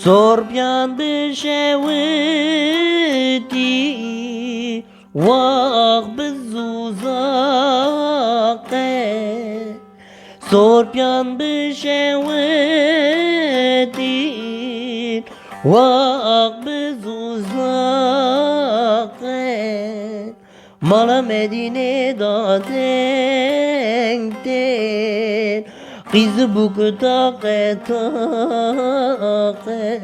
Sorbian bشوتي واق بزوزاقه Sorbian bشوتي واق بزوزاقه Mala Medine'da denkten Kızı bu kıtake take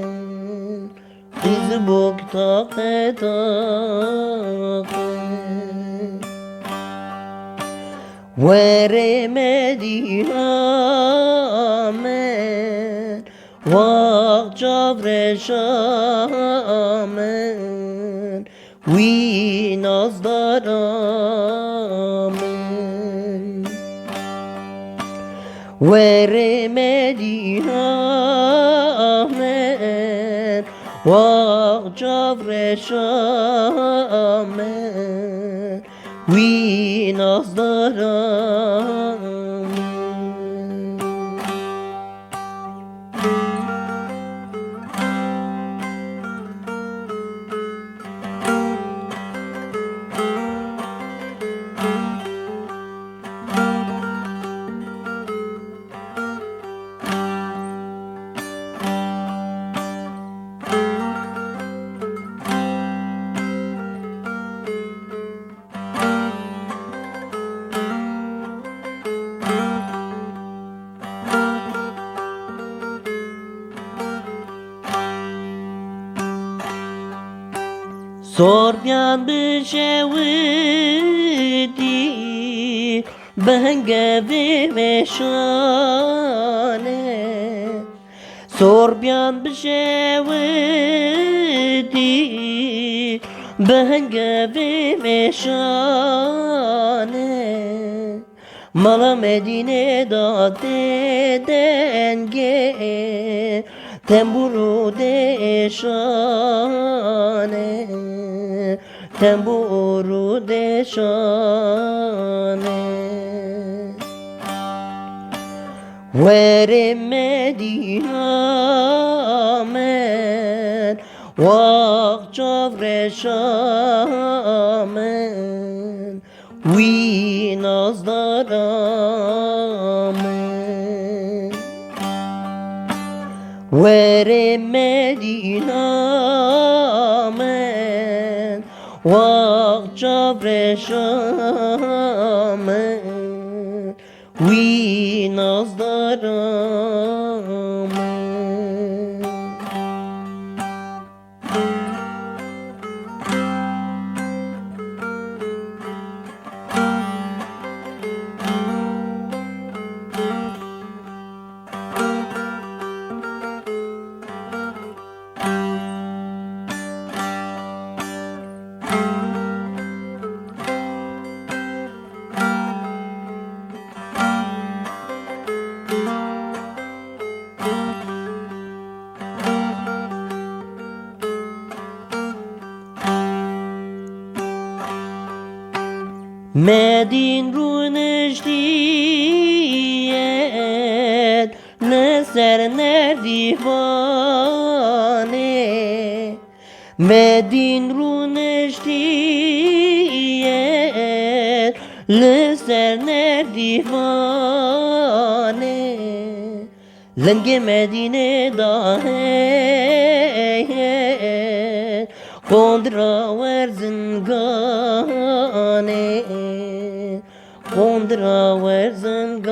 Kızı bu kıtake take Veremedi amen Vak çavreşamen We nazdar amen Veremedi amen Vak çavreşamen We nazdar amen Sorbian bشوتي بهنگه وشانه Sorbian bشوتي بهنگه وشانه Mala Medine'da denge Temburu deşane Temburu deşane Veremedi amen Vak çavreşamen We nazdar amen Veremedi amen Vak çavreşamen We nazdar amen Medin runeşdiyet Neser nerdivane Medin runeşdiyet Neser nerdivane Lenge Medine dahet Kondra verzingane Kondra verzingane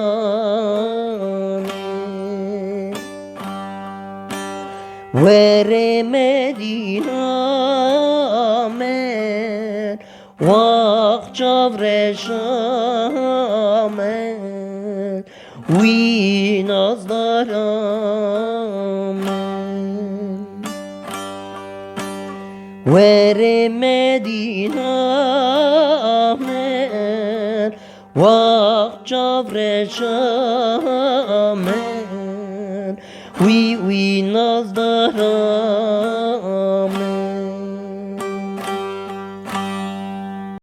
Veremedi amen Vak çavreşamen We nazdar amen Veremedi amen Vak çavreşamen We nazdar amen